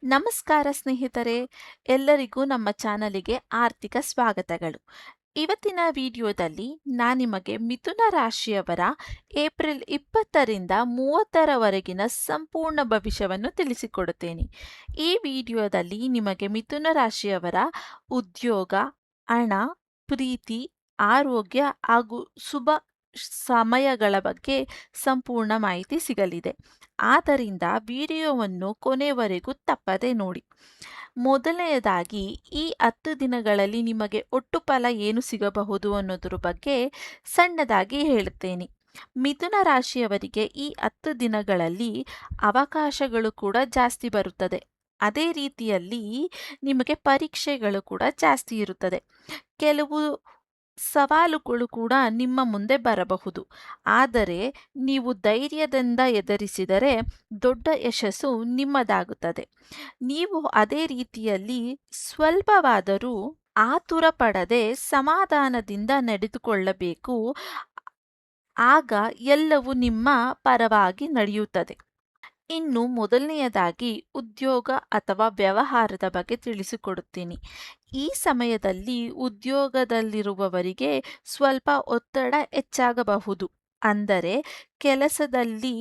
ನಮಸ್ಕಾರ ಸ್ನೇಹಿತರೆ, ಎಲ್ಲರಿಗೂ ನಮ್ಮ ಚಾನಲಿಗೆ ಆರ್ಥಿಕ ಸ್ವಾಗತಗಳು. ಇವತ್ತಿನ ವಿಡಿಯೋದಲ್ಲಿ ನಾನು ನಿಮಗೆ ಮಿಥುನ ರಾಶಿಯವರ ಏಪ್ರಿಲ್ 20ರಿಂದ 30ರವರೆಗಿನ ಸಂಪೂರ್ಣ ಭವಿಷ್ಯವನ್ನು ತಿಳಿಸಿಕೊಡುತ್ತೇನೆ. ಈ ವಿಡಿಯೋದಲ್ಲಿ ನಿಮಗೆ ಮಿಥುನ ರಾಶಿಯವರ ಉದ್ಯೋಗ, ಹಣ, ಪ್ರೀತಿ, ಆರೋಗ್ಯ ಹಾಗೂ ಶುಭ ಸಮಯಗಳ ಬಗ್ಗೆ ಸಂಪೂರ್ಣ ಮಾಹಿತಿ ಸಿಗಲಿದೆ. ಆದ್ದರಿಂದ ವಿಡಿಯೋವನ್ನು ಕೊನೆವರೆಗೂ ತಪ್ಪದೆ ನೋಡಿ. ಮೊದಲನೆಯದಾಗಿ, ಈ 10 ದಿನಗಳಲ್ಲಿ ನಿಮಗೆ ಒಟ್ಟು ಫಲ ಏನು ಸಿಗಬಹುದು ಅನ್ನೋದ್ರ ಬಗ್ಗೆ ಸಣ್ಣದಾಗಿ ಹೇಳುತ್ತೇನೆ. ಮಿಥುನ ರಾಶಿಯವರಿಗೆ ಈ 10 ದಿನಗಳಲ್ಲಿ ಅವಕಾಶಗಳು ಕೂಡ ಜಾಸ್ತಿ ಬರುತ್ತದೆ. ಅದೇ ರೀತಿಯಲ್ಲಿ ನಿಮಗೆ ಪರೀಕ್ಷೆಗಳು ಕೂಡ ಜಾಸ್ತಿ ಇರುತ್ತದೆ. ಕೆಲವು ಸವಾಲುಗಳು ಕೂಡ ನಿಮ್ಮ ಮುಂದೆ ಬರಬಹುದು. ಆದರೆ ನೀವು ಧೈರ್ಯದಿಂದ ಎದುರಿಸಿದರೆ ದೊಡ್ಡ ಯಶಸ್ಸು ನಿಮ್ಮದಾಗುತ್ತದೆ. ನೀವು ಅದೇ ರೀತಿಯಲ್ಲಿ ಸ್ವಲ್ಪವಾದರೂ ಆತುರ ಪಡದೆ ಸಮಾಧಾನದಿಂದ ನಡೆದುಕೊಳ್ಳಬೇಕು. ಆಗ ಎಲ್ಲವೂ ನಿಮ್ಮ ಪರವಾಗಿ ನಡೆಯುತ್ತದೆ. ಇನ್ನು ಮೊದಲನೆಯದಾಗಿ ಉದ್ಯೋಗ ಅಥವಾ ವ್ಯವಹಾರದ ಬಗ್ಗೆ ತಿಳಿಸಿಕೊಡುತ್ತೀನಿ. ಈ ಸಮಯದಲ್ಲಿ ಉದ್ಯೋಗದಲ್ಲಿರುವವರಿಗೆ ಸ್ವಲ್ಪ ಒತ್ತಡ ಹೆಚ್ಚಾಗಬಹುದು. ಅಂದರೆ ಕೆಲಸದಲ್ಲಿ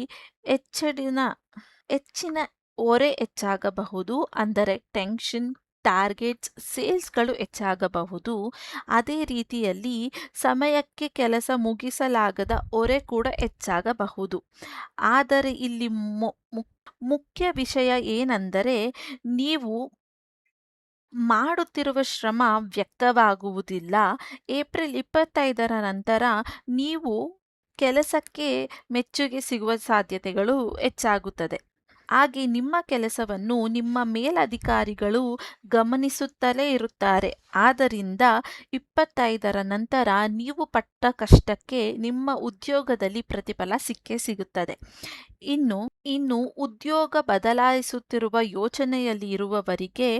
ಹೆಚ್ಚಿನ ಹೊರೆ ಹೆಚ್ಚಾಗಬಹುದು. ಅಂದರೆ ಟೆನ್ಷನ್, ಟಾರ್ಗೆಟ್ಸ್, ಸೇಲ್ಸ್ಗಳು ಹೆಚ್ಚಾಗಬಹುದು. ಅದೇ ರೀತಿಯಲ್ಲಿ ಸಮಯಕ್ಕೆ ಕೆಲಸ ಮುಗಿಸಲಾಗದ ಹೊರೆ ಕೂಡ ಹೆಚ್ಚಾಗಬಹುದು. ಆದರೆ ಇಲ್ಲಿ ಮುಖ್ಯ ವಿಷಯ ಏನೆಂದರೆ, ನೀವು ಮಾಡುತ್ತಿರುವ ಶ್ರಮ ವ್ಯಕ್ತವಾಗುವುದಿಲ್ಲ. ಏಪ್ರಿಲ್ 25ರ ನಂತರ ನೀವು ಕೆಲಸಕ್ಕೆ ಮೆಚ್ಚುಗೆ ಸಿಗುವ ಸಾಧ್ಯತೆಗಳು ಹೆಚ್ಚಾಗುತ್ತದೆ. ಹಾಗೆ ನಿಮ್ಮ ಕೆಲಸವನ್ನು ನಿಮ್ಮ ಮೇಲಧಿಕಾರಿಗಳು ಗಮನಿಸುತ್ತಲೇ ಇರುತ್ತಾರೆ. ಆದ್ದರಿಂದ 25ರ ನಂತರ ನೀವು ಪಟ್ಟ ಕಷ್ಟಕ್ಕೆ ನಿಮ್ಮ ಉದ್ಯೋಗದಲ್ಲಿ ಪ್ರತಿಫಲ ಸಿಕ್ಕೇ ಸಿಗುತ್ತದೆ. ಇನ್ನು ಉದ್ಯೋಗ ಬದಲಾಯಿಸುತ್ತಿರುವ ಯೋಚನೆಯಲ್ಲಿ ಇರುವವರಿಗೆ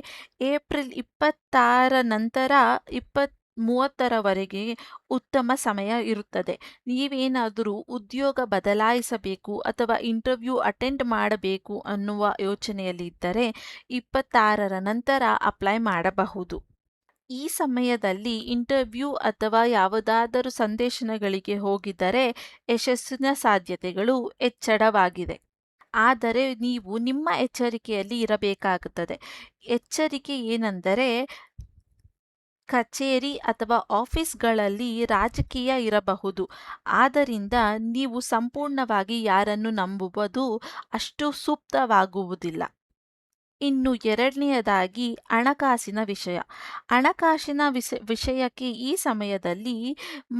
ಏಪ್ರಿಲ್ 26ರ ನಂತರ 30ರವರೆಗೆ ಉತ್ತಮ ಸಮಯ ಇರುತ್ತದೆ. ನೀವೇನಾದರೂ ಉದ್ಯೋಗ ಬದಲಾಯಿಸಬೇಕು ಅಥವಾ ಇಂಟರ್ವ್ಯೂ ಅಟೆಂಡ್ ಮಾಡಬೇಕು ಅನ್ನುವ ಯೋಚನೆಯಲ್ಲಿ ಇದ್ದರೆ 26ರ ನಂತರ ಅಪ್ಲೈ ಮಾಡಬಹುದು. ಈ ಸಮಯದಲ್ಲಿ ಇಂಟರ್ವ್ಯೂ ಅಥವಾ ಯಾವುದಾದರೂ ಸಂದರ್ಶನಗಳಿಗೆ ಹೋಗಿದ್ದರೆ ಯಶಸ್ಸಿನ ಸಾಧ್ಯತೆಗಳು ಹೆಚ್ಚಳವಾಗಿದೆ. ಆದರೆ ನೀವು ನಿಮ್ಮ ಎಚ್ಚರಿಕೆಯಲ್ಲಿ ಇರಬೇಕಾಗುತ್ತದೆ. ಎಚ್ಚರಿಕೆ ಏನೆಂದರೆ, ಕಚೇರಿ ಅಥವಾ ಆಫೀಸ್ಗಳಲ್ಲಿ ರಾಜಕೀಯ ಇರಬಹುದು. ಆದ್ದರಿಂದ ನೀವು ಸಂಪೂರ್ಣವಾಗಿ ಯಾರನ್ನು ನಂಬುವುದು ಅಷ್ಟು ಸೂಕ್ತವಾಗುವುದಿಲ್ಲ. ಇನ್ನು ಎರಡನೆಯದಾಗಿ ಹಣಕಾಸಿನ ವಿಷಯ. ಹಣಕಾಸಿನ ವಿಷಯಕ್ಕೆ ಈ ಸಮಯದಲ್ಲಿ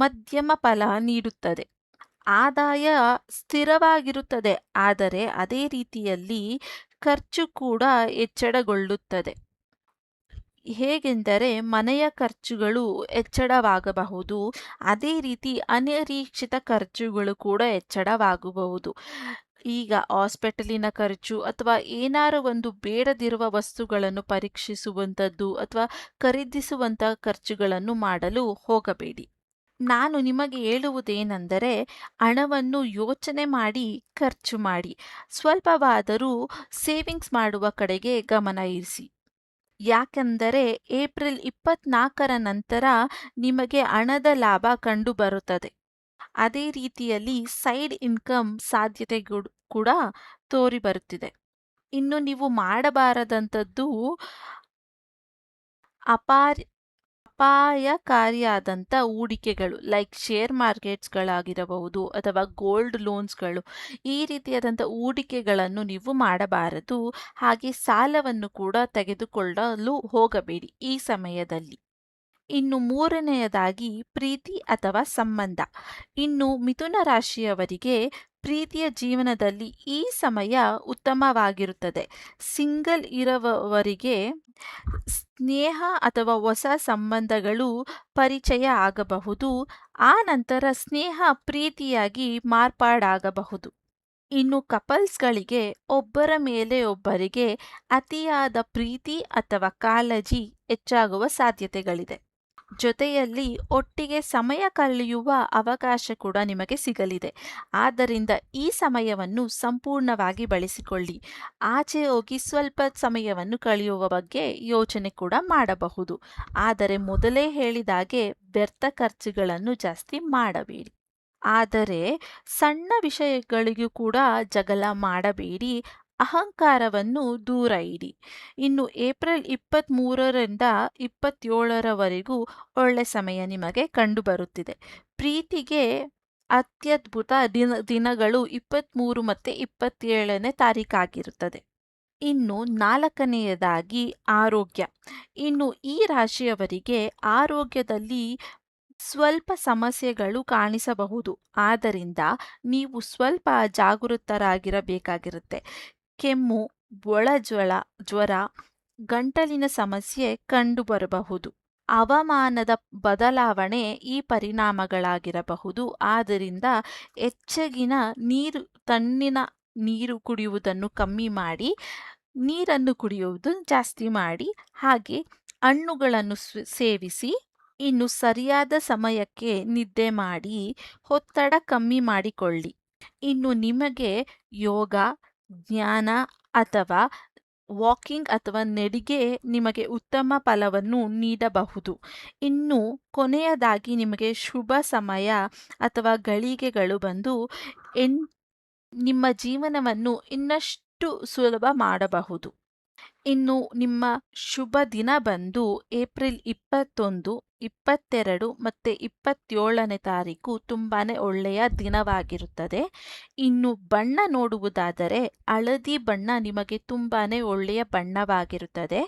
ಮಧ್ಯಮ ಫಲ ನೀಡುತ್ತದೆ. ಆದಾಯ ಸ್ಥಿರವಾಗಿರುತ್ತದೆ, ಆದರೆ ಅದೇ ರೀತಿಯಲ್ಲಿ ಖರ್ಚು ಕೂಡ ಹೆಚ್ಚಳಗೊಳ್ಳುತ್ತದೆ. ಹೇಗೆಂದರೆ ಮನೆಯ ಖರ್ಚುಗಳು ಹೆಚ್ಚಳವಾಗಬಹುದು. ಅದೇ ರೀತಿ ಅನಿರೀಕ್ಷಿತ ಖರ್ಚುಗಳು ಕೂಡ ಹೆಚ್ಚಳವಾಗಬಹುದು. ಈಗ ಹಾಸ್ಪಿಟಲಿನ ಖರ್ಚು ಅಥವಾ ಏನಾರು ಒಂದು ಬೇಡದಿರುವ ವಸ್ತುಗಳನ್ನು ಪರೀಕ್ಷಿಸುವಂಥದ್ದು ಅಥವಾ ಖರೀದಿಸುವಂಥ ಖರ್ಚುಗಳನ್ನು ಮಾಡಲು ಹೋಗಬೇಡಿ. ನಾನು ನಿಮಗೆ ಹೇಳುವುದೇನೆಂದರೆ, ಹಣವನ್ನು ಯೋಚನೆ ಮಾಡಿ ಖರ್ಚು ಮಾಡಿ. ಸ್ವಲ್ಪವಾದರೂ ಸೇವಿಂಗ್ಸ್ ಮಾಡುವ ಕಡೆಗೆ ಗಮನ ಇರಿಸಿ. ಯಾಕೆಂದರೆ ಏಪ್ರಿಲ್ 24ರ ನಂತರ ನಿಮಗೆ ಹಣದ ಲಾಭ ಕಂಡುಬರುತ್ತದೆ. ಅದೇ ರೀತಿಯಲ್ಲಿ ಸೈಡ್ ಇನ್ಕಮ್ ಸಾಧ್ಯತೆಗಳು ಕೂಡ ತೋರಿಬರುತ್ತಿದೆ. ಇನ್ನು ನೀವು ಮಾಡಬಾರದಂಥದ್ದು ಅಪಾಯಕಾರಿಯಾದಂಥ ಹೂಡಿಕೆಗಳು, ಲೈಕ್ ಶೇರ್ ಮಾರ್ಕೆಟ್ಸ್ಗಳಾಗಿರಬಹುದು ಅಥವಾ ಗೋಲ್ಡ್ ಲೋನ್ಸ್ಗಳು. ಈ ರೀತಿಯಾದಂಥ ಹೂಡಿಕೆಗಳನ್ನು ನೀವು ಮಾಡಬಾರದು. ಹಾಗೆ ಸಾಲವನ್ನು ಕೂಡ ತೆಗೆದುಕೊಳ್ಳಲು ಹೋಗಬೇಡಿ ಈ ಸಮಯದಲ್ಲಿ. ಇನ್ನು ಮೂರನೆಯದಾಗಿ ಪ್ರೀತಿ ಅಥವಾ ಸಂಬಂಧ. ಇನ್ನು ಮಿಥುನ ರಾಶಿಯವರಿಗೆ ಪ್ರೀತಿಯ ಜೀವನದಲ್ಲಿ ಈ ಸಮಯ ಉತ್ತಮವಾಗಿರುತ್ತದೆ. ಸಿಂಗಲ್ ಇರುವವರಿಗೆ ಸ್ನೇಹ ಅಥವಾ ಹೊಸ ಸಂಬಂಧಗಳು ಪರಿಚಯ ಆಗಬಹುದು. ಆ ನಂತರ ಸ್ನೇಹ ಪ್ರೀತಿಯಾಗಿ ಮಾರ್ಪಾಡಾಗಬಹುದು. ಇನ್ನು ಕಪಲ್ಸ್ಗಳಿಗೆ ಒಬ್ಬರ ಮೇಲೆ ಒಬ್ಬರಿಗೆ ಅತಿಯಾದ ಪ್ರೀತಿ ಅಥವಾ ಕಾಳಜಿ ಹೆಚ್ಚಾಗುವ ಸಾಧ್ಯತೆಗಳಿದೆ. ಜೊತೆಯಲ್ಲಿ ಒಟ್ಟಿಗೆ ಸಮಯ ಕಳೆಯುವ ಅವಕಾಶ ಕೂಡ ನಿಮಗೆ ಸಿಗಲಿದೆ. ಆದ್ದರಿಂದ ಈ ಸಮಯವನ್ನು ಸಂಪೂರ್ಣವಾಗಿ ಬಳಸಿಕೊಳ್ಳಿ. ಆಚೆ ಹೋಗಿ ಸ್ವಲ್ಪ ಸಮಯವನ್ನು ಕಳೆಯುವ ಬಗ್ಗೆ ಯೋಚನೆ ಕೂಡ ಮಾಡಬಹುದು. ಆದರೆ ಮೊದಲೇ ಹೇಳಿದಾಗೆ ವ್ಯರ್ಥ ಖರ್ಚುಗಳನ್ನು ಜಾಸ್ತಿ ಮಾಡಬೇಡಿ. ಆದರೆ ಸಣ್ಣ ವಿಷಯಗಳಿಗೂ ಕೂಡ ಜಗಳ ಮಾಡಬೇಡಿ. ಅಹಂಕಾರವನ್ನು ದೂರ ಇಡಿ. ಇನ್ನು ಏಪ್ರಿಲ್ 23ರಿಂದ 27ರವರೆಗೂ ಒಳ್ಳೆ ಸಮಯ ನಿಮಗೆ ಕಂಡುಬರುತ್ತಿದೆ. ಪ್ರೀತಿಗೆ ಅತ್ಯದ್ಭುತ ದಿನಗಳು 23 ಮತ್ತು 27ನೇ ತಾರೀಕಾಗಿರುತ್ತದೆ. ಇನ್ನು ನಾಲ್ಕನೆಯದಾಗಿ ಆರೋಗ್ಯ. ಇನ್ನು ಈ ರಾಶಿಯವರಿಗೆ ಆರೋಗ್ಯದಲ್ಲಿ ಸ್ವಲ್ಪ ಸಮಸ್ಯೆಗಳು ಕಾಣಿಸಬಹುದು. ಆದ್ದರಿಂದ ನೀವು ಸ್ವಲ್ಪ ಜಾಗೃತರಾಗಿರಬೇಕಾಗಿರುತ್ತೆ. ಕೆಮ್ಮು, ಜ್ವರ, ಗಂಟಲಿನ ಸಮಸ್ಯೆ ಕಂಡುಬರಬಹುದು. ಹವಾಮಾನದ ಬದಲಾವಣೆ ಈ ಪರಿಣಾಮಗಳಾಗಿರಬಹುದು. ಆದ್ದರಿಂದ ಹೆಚ್ಚಗಿನ ತಣ್ಣಿನ ನೀರು ಕುಡಿಯುವುದನ್ನು ಕಮ್ಮಿ ಮಾಡಿ, ನೀರನ್ನು ಕುಡಿಯುವುದು ಜಾಸ್ತಿ ಮಾಡಿ, ಹಾಗೆ ಹಣ್ಣುಗಳನ್ನು ಸೇವಿಸಿ. ಇನ್ನು ಸರಿಯಾದ ಸಮಯಕ್ಕೆ ನಿದ್ದೆ ಮಾಡಿ ಒತ್ತಡ ಕಮ್ಮಿ ಮಾಡಿಕೊಳ್ಳಿ. ಇನ್ನು ನಿಮಗೆ ಯೋಗ, ಧ್ಯಾನ ಅಥವಾ ವಾಕಿಂಗ್ ಅಥವಾ ನಡಿಗೆ ನಿಮಗೆ ಉತ್ತಮ ಫಲವನ್ನು ನೀಡಬಹುದು. ಇನ್ನು ಕೊನೆಯದಾಗಿ ನಿಮಗೆ ಶುಭ ಸಮಯ ಅಥವಾ ಗಳಿಗೆಗಳು ಬಂದು ನಿಮ್ಮ ಜೀವನವನ್ನು ಇನ್ನಷ್ಟು ಸುಲಭ ಮಾಡಬಹುದು. ಇನ್ನು ನಿಮ್ಮ ಶುಭ ದಿನ ಬಂದು ಏಪ್ರಿಲ್ 21, 22 ಮತ್ತು 27ನೇ ತಾರೀಕು ತುಂಬಾನೇ ಒಳ್ಳೆಯ ದಿನವಾಗಿರುತ್ತದೆ. ಇನ್ನು ಬಣ್ಣ ನೋಡುವುದಾದರೆ ಹಳದಿ ಬಣ್ಣ ನಿಮಗೆ ತುಂಬಾನೇ ಒಳ್ಳೆಯ ಬಣ್ಣವಾಗಿರುತ್ತದೆ.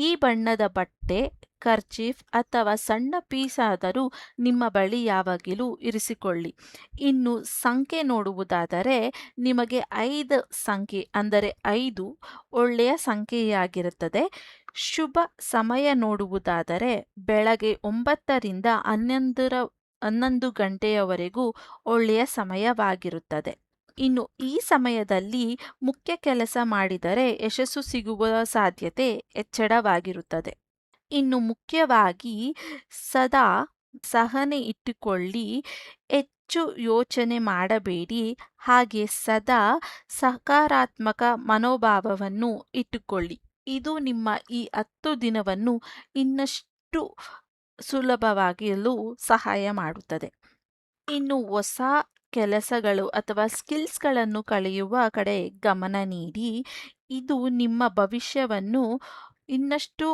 ಈ ಬಣ್ಣದ ಬಟ್ಟೆ, ಕರ್ಚೀಫ್ ಅಥವಾ ಸಣ್ಣ ಪೀಸ್ ಆದರೂ ನಿಮ್ಮ ಬಳಿ ಯಾವಾಗಲೂ ಇರಿಸಿಕೊಳ್ಳಿ. ಇನ್ನು ಸಂಖ್ಯೆ ನೋಡುವುದಾದರೆ ನಿಮಗೆ 5 ಸಂಖ್ಯೆ ಅಂದರೆ 5 ಒಳ್ಳೆಯ ಸಂಖ್ಯೆಯಾಗಿರುತ್ತದೆ. ಶುಭ ಸಮಯ ನೋಡುವುದಾದರೆ ಬೆಳಗ್ಗೆ 9ರಿಂದ 11 ಗಂಟೆಯವರೆಗೂ ಒಳ್ಳೆಯ ಸಮಯವಾಗಿರುತ್ತದೆ. ಇನ್ನು ಈ ಸಮಯದಲ್ಲಿ ಮುಖ್ಯ ಕೆಲಸ ಮಾಡಿದರೆ ಯಶಸ್ಸು ಸಿಗುವ ಸಾಧ್ಯತೆ ಹೆಚ್ಚಳವಾಗಿರುತ್ತದೆ. ಇನ್ನು ಮುಖ್ಯವಾಗಿ ಸದಾ ಸಹನೆ ಇಟ್ಟುಕೊಳ್ಳಿ. ಹೆಚ್ಚು ಯೋಚನೆ ಮಾಡಬೇಡಿ. ಹಾಗೆ ಸದಾ ಸಕಾರಾತ್ಮಕ ಮನೋಭಾವವನ್ನು ಇಟ್ಟುಕೊಳ್ಳಿ. ಇದು ನಿಮ್ಮ ಈ 10 ದಿನವನ್ನು ಇನ್ನಷ್ಟು ಸುಲಭವಾಗಿರಲು ಸಹಾಯ ಮಾಡುತ್ತದೆ. ಇನ್ನು ಹೊಸ ಕೆಲಸಗಳು ಅಥವಾ ಸ್ಕಿಲ್ಸ್ಗಳನ್ನು ಕಲಿಯುವ ಕಡೆ ಗಮನ ನೀಡಿ. ಇದು ನಿಮ್ಮ ಭವಿಷ್ಯವನ್ನು ಇನ್ನಷ್ಟು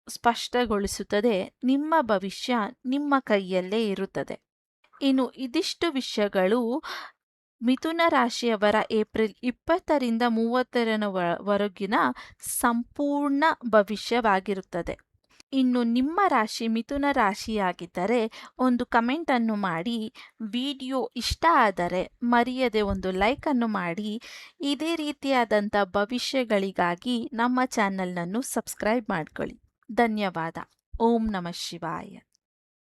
ಸ್ಪಷ್ಟಗೊಳಿಸುತ್ತದೆ. ನಿಮ್ಮ ಭವಿಷ್ಯ ನಿಮ್ಮ ಕೈಯಲ್ಲೇ ಇರುತ್ತದೆ. ಇನ್ನು ಇದಿಷ್ಟು ವಿಷಯಗಳು ಮಿಥುನ ರಾಶಿಯವರ ಏಪ್ರಿಲ್ 20ರಿಂದ 30ರವರೆಗಿನ ಸಂಪೂರ್ಣ ಭವಿಷ್ಯವಾಗಿರುತ್ತದೆ. ಇನ್ನು ನಿಮ್ಮ ರಾಶಿ ಮಿಥುನ ರಾಶಿಯಾಗಿದ್ದರೆ ಒಂದು ಕಮೆಂಟ್ ಅನ್ನು ಮಾಡಿ. ವಿಡಿಯೋ ಇಷ್ಟ ಆದರೆ ಮರೆಯದೆ ಒಂದು ಲೈಕ್ ಅನ್ನು ಮಾಡಿ. ಇದೇ ರೀತಿಯಾದಂಥ ಭವಿಷ್ಯಗಳಿಗಾಗಿ ನಮ್ಮ ಚಾನೆಲ್ನನ್ನು ಸಬ್ಸ್ಕ್ರೈಬ್ ಮಾಡ್ಕೊಳ್ಳಿ. ಧನ್ಯವಾದ. ಓಂ ನಮಃ ಶಿವಾಯ.